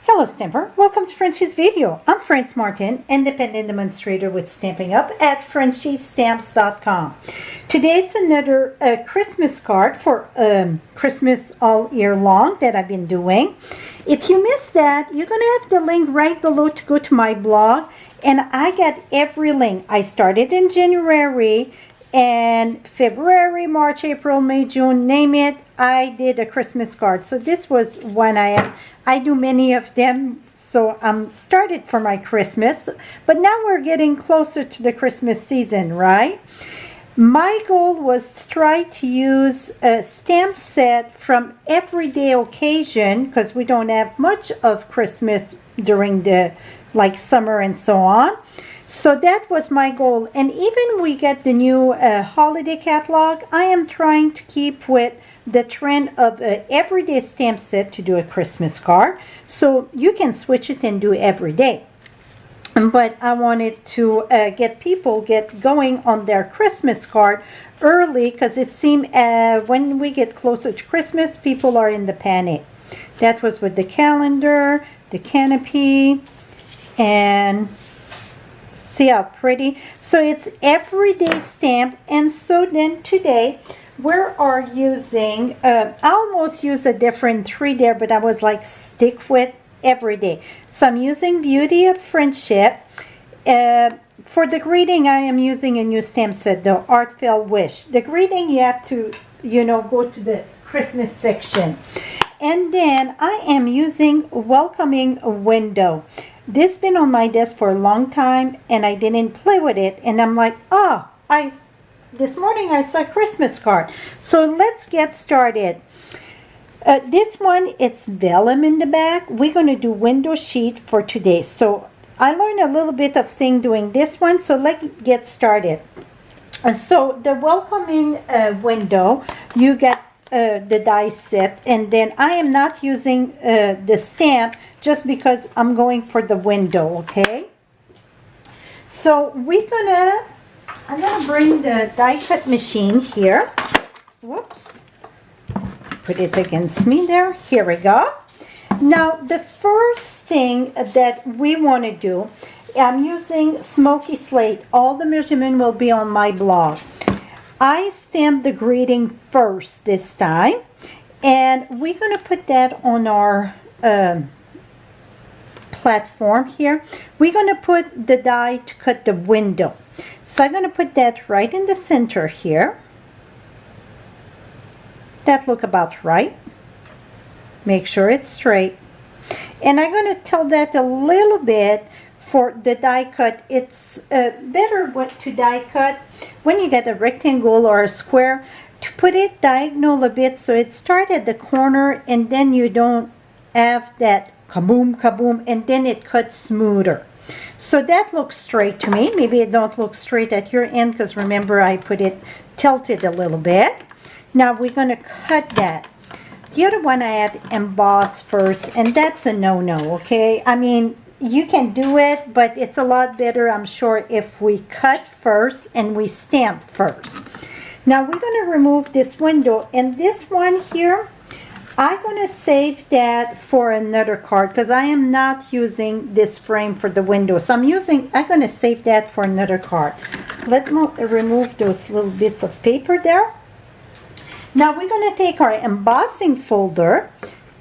Hello Stamper, welcome to Frenchie's video. I'm Frances Martin, independent demonstrator with Stampin' Up at frenchiestamps.com. Today it's another Christmas card for Christmas all year long that I've been doing. If you missed that, you're going to have the link right below to go to my blog, and I got every link. I started in January and February, March, April, May, June, name it, I did a Christmas card. So this was one I do many of them, so I'm started for my Christmas, but now we're getting closer to the Christmas season, right? My goal was to try to use a stamp set from everyday occasion, because we don't have much of Christmas during the summer and so on. So that was my goal, and even we get the new holiday catalog, I am trying to keep with the trend of an everyday stamp set to do a Christmas card, so you can switch it and do every day. But I wanted to get people get going on their Christmas card early, because it seems when we get closer to Christmas, people are in the panic. That was with the calendar, the canopy, and see how pretty. So it's everyday stamp, and so then today we are using I almost use a different tree there, but I was like stick with everyday. So I'm using Beauty of Friendship. For the greeting, I am using a new stamp set, the Heartfelt Wish. The greeting, you have to go to the Christmas section, and then I am using Welcoming Window. This been on my desk for a long time, and I didn't play with it, and I'm like, this morning I saw a Christmas card. So let's get started. This one, it's vellum in the back. We're going to do window sheet for today. So I learned a little bit of thing doing this one, so let's get started. So the welcoming window, you get the die set, and then I am not using the stamp just because I'm going for the window, okay? So I'm gonna bring the die cut machine here. Whoops. Put it against me there. Here we go. Now the first thing that we want to do, I'm using Smoky Slate. All the measurement will be on my blog. I stamped the greeting first this time, and we're going to put that on our platform here. We're going to put the die to cut the window. So I'm going to put that right in the center here. That look about right. Make sure it's straight. And I'm going to tell that a little bit for the die cut. It's better to die cut when you get a rectangle or a square, to put it diagonal a bit so it starts at the corner, and then you don't have that kaboom kaboom, and then it cuts smoother. So that looks straight to me. Maybe it don't look straight at your end, because remember I put it tilted a little bit. Now we're going to cut that. The other one I had emboss first, and that's a no-no, okay? I mean, you can do it, but it's a lot better, I'm sure, if we cut first and we stamp first. Now we're going to remove this window, and this one here, I'm going to save that for another card, because I am not using this frame for the window. So I'm going to save that for another card. Let's remove those little bits of paper there. Now we're going to take our embossing folder.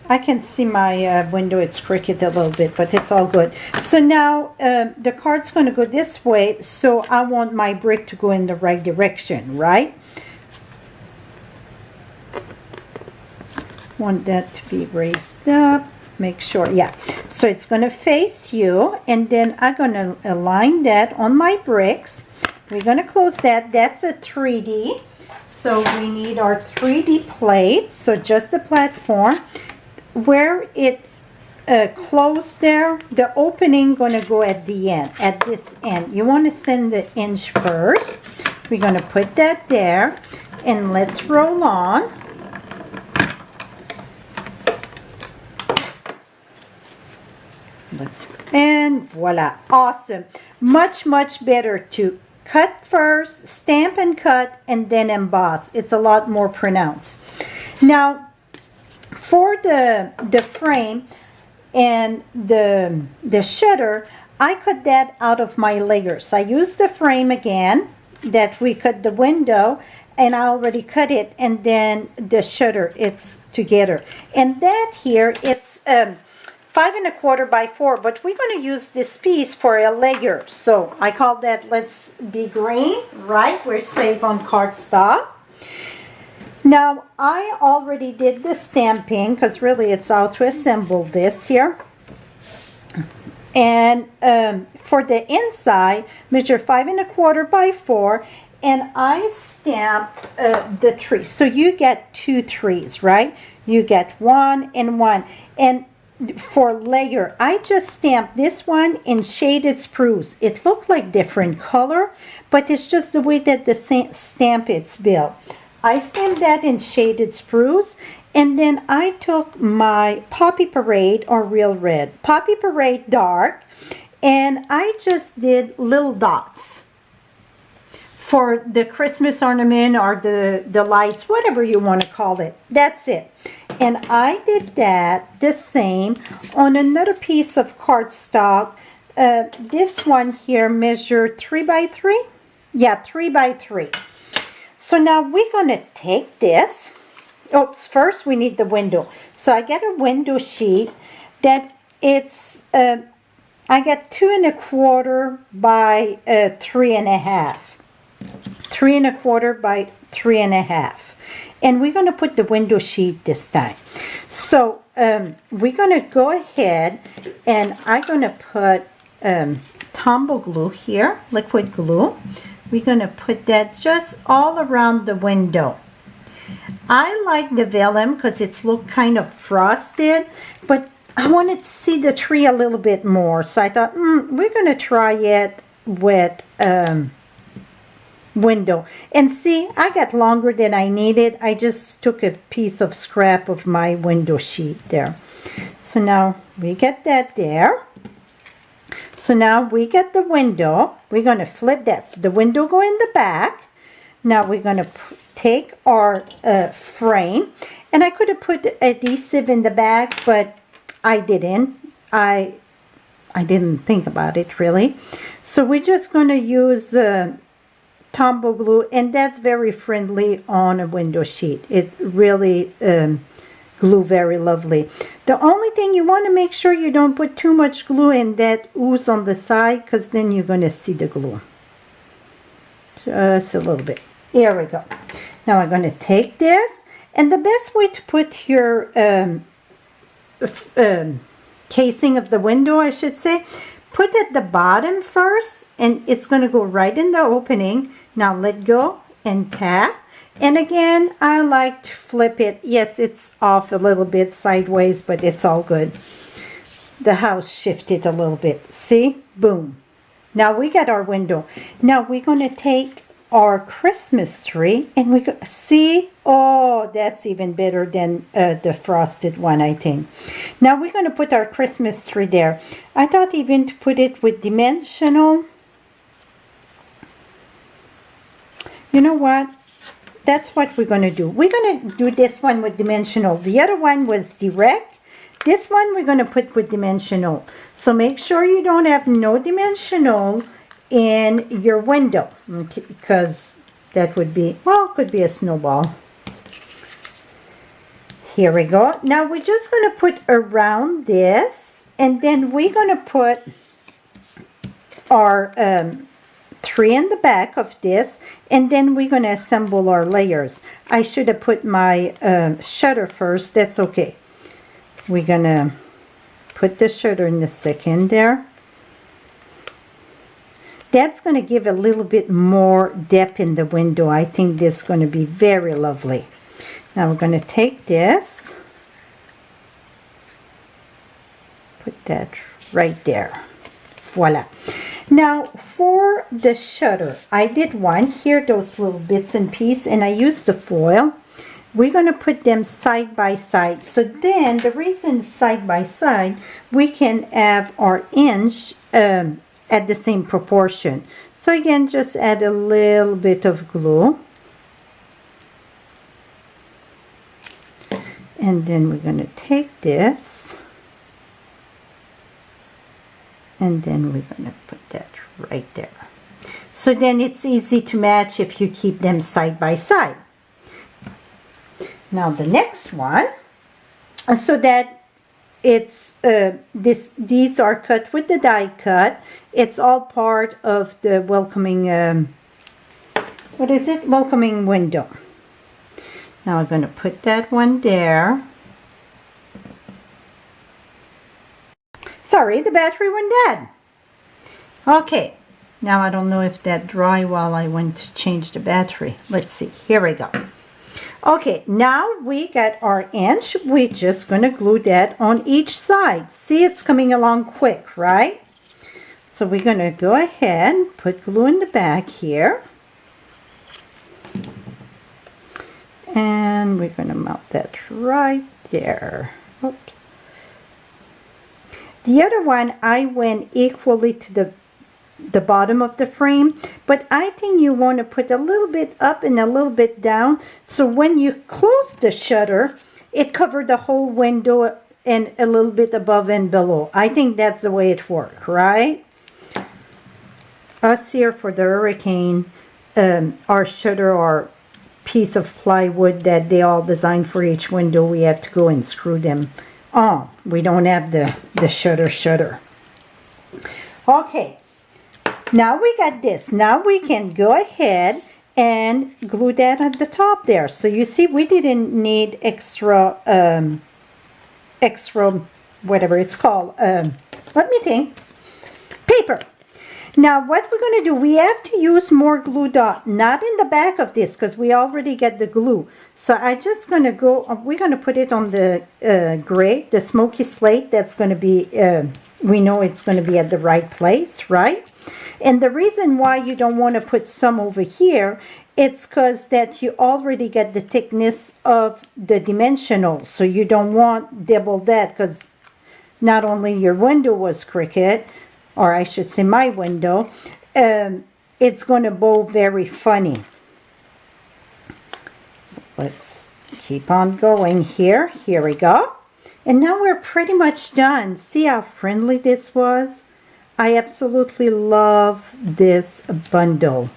I can see my window, it's crooked a little bit, but it's all good. So now the card's going to go this way, so I want my brick to go in the right direction, right? Want that to be raised up. Make sure, yeah. So it's going to face you, and then I'm going to align that on my bricks. We're going to close that. That's a 3D. So we need our 3D plate. So just the platform. Where it closed there, the opening going to go at the end, at this end. You want to send the inch first. We're going to put that there, and let's roll on. And voila, awesome. Much better to cut first, stamp and cut, and then emboss. It's a lot more pronounced. Now for the frame, And the shutter, I cut that out of my layers. I used the frame again that we cut the window, and I already cut it, and then the shutter, it's together. And that here, it's 5¼ by 4, but we're going to use this piece for a layer. So I call that Let's Be Green, right? We're safe on cardstock. Now I already did the stamping, because really it's how to assemble this here. And for the inside, measure 5¼ by 4, and I stamp the 3. So you get 2 3s, right? You get 1 and 1. And for layer, I just stamped this one in shaded spruce. It looked like different color, but it's just the way that the stamp it's built. I stamped that in shaded spruce, and then I took my Poppy Parade, or Real Red, Poppy Parade Dark, and I just did little dots for the Christmas ornament or the lights, whatever you want to call it. That's it. And I did that the same on another piece of cardstock. This one here measured 3 by 3. Yeah, 3 by 3. So now we're going to take this. Oops, first we need the window. So I get a window sheet that it's, I get 2¼ by 3½. 3¼ by 3½. And we're going to put the window sheet this time. So we're going to go ahead, and I'm going to put Tombow glue here, liquid glue. We're going to put that just all around the window. I like the vellum because it's look kind of frosted, but I wanted to see the tree a little bit more. So I thought, we're going to try it with window. And see, I got longer than I needed. I just took a piece of scrap of my window sheet there. So now we get that there. So now we get the window. We're going to flip that. So the window go in the back. Now we're going to take our frame. And I could have put adhesive in the back, but I didn't. I didn't think about it really. So we're just going to use Tombow glue, and that's very friendly on a window sheet. It really glue very lovely. The only thing you want to make sure you don't put too much glue in that ooze on the side, because then you're going to see the glue. Just a little bit. Here we go. Now I'm going to take this, and the best way to put your casing of the window, I should say, put at the bottom first, and it's going to go right in the opening. Now let go and tap. And again, I like to flip it. Yes, it's off a little bit sideways, but it's all good. The house shifted a little bit. See? Boom. Now we got our window. Now we're going to take our Christmas tree, and we go, see? Oh, that's even better than the frosted one, I think. Now we're going to put our Christmas tree there. I thought even to put it with dimensional. You know what? That's what we're going to do. We're going to do this one with dimensional. The other one was direct. This one we're going to put with dimensional. So make sure you don't have no dimensional in your window, because that would be, well, could be a snowball. Here we go. Now we're just going to put around this, and then we're going to put our tree in the back of this, and then we're going to assemble our layers. I should have put my shutter first. That's okay. We're going to put the shutter in the second there. That's going to give a little bit more depth in the window. I think this is going to be very lovely. Now we're going to take this, put that right there. Voila. Now for the shutter, I did one here, those little bits and pieces, and I used the foil. We're going to put them side by side. So then the reason side by side, we can have our inch at the same proportion. So again, just add a little bit of glue. And then we're going to take this. And then we're going to put that right there. So then it's easy to match if you keep them side by side. Now the next one, so that it's these are cut with the die cut. It's all part of the welcoming what is it? Welcoming window. Now I'm going to put that one there. Sorry, the battery went dead. Okay, now I don't know if that dry while I went to change the battery. Let's see, here we go. Okay, now we got our inch. We're just going to glue that on each side. See, it's coming along quick, right? So we're going to go ahead and put glue in the back here. And we're going to mount that right there. Oops. The other one, I went equally to the bottom of the frame, but I think you want to put a little bit up and a little bit down, so when you close the shutter, it covered the whole window and a little bit above and below. I think that's the way it works, right? Us here for the hurricane, our shutter are piece of plywood that they all designed for each window. We have to go and screw them on. We don't have the shutter. Okay, now we got this. Now we can go ahead and glue that at the top there. So you see, we didn't need extra whatever it's called, let me think, paper. Now what we're going to do, we have to use more glue dot, not in the back of this because we already get the glue. So I just going to go, we're going to put it on the gray, the smoky slate. That's going to be, we know it's going to be at the right place, right? And the reason why you don't want to put some over here, it's because that you already get the thickness of the dimensional. So you don't want double that, because not only your window was crooked, or I should say my window, it's going to bow very funny. So let's keep on going here. Here we go. And now we're pretty much done. See how friendly this was? I absolutely love this bundle.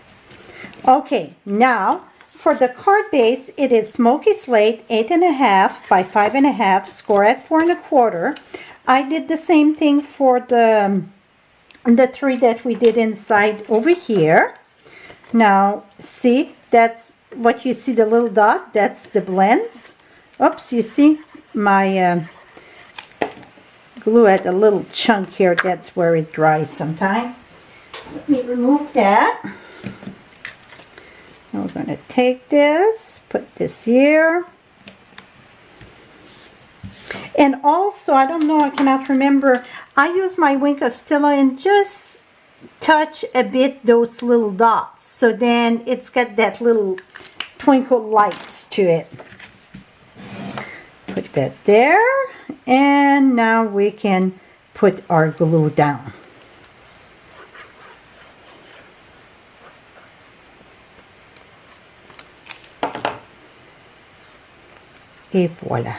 Okay, now for the card base, it is smoky slate 8.5 by 5.5, score at 4 1/4. I did the same thing for the three that we did inside over here. Now see, that's what you see, the little dot, that's the blends. Oops, you see my glue had a little chunk here. That's where it dries sometime. Let me remove that. Now we're going to take this, put this here. And also, I don't know, I cannot remember, I use my wink of Stella and just touch a bit those little dots. So then it's got that little twinkle lights to it. Put that there. And now we can put our glue down. Et voila.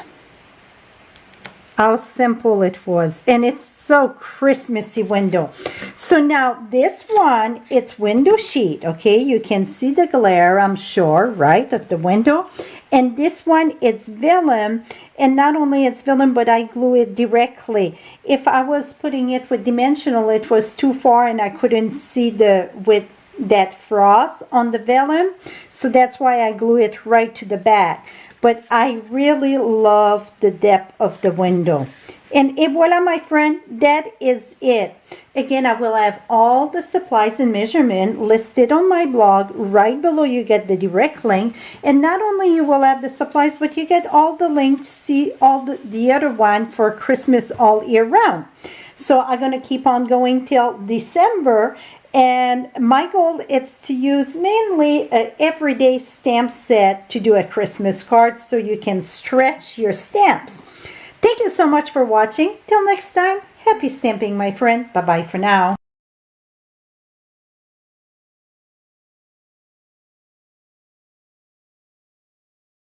How simple it was. And it's so Christmassy window. So now this one, it's window sheet, okay? You can see the glare, I'm sure, right, of the window. And this one, it's vellum. And not only it's vellum, but I glue it directly. If I was putting it with dimensional, it was too far and I couldn't see with that frost on the vellum. So that's why I glue it right to the back. But I really love the depth of the window. And et voila, my friend, that is it. Again, I will have all the supplies and measurement listed on my blog. Right below you get the direct link. And not only you will have the supplies, but you get all the links to see all the other one for Christmas all year round. So I'm going to keep on going till December. And my goal is to use mainly an everyday stamp set to do a Christmas card so you can stretch your stamps. Thank you so much for watching. Till next time, happy stamping, my friend. Bye-bye for now.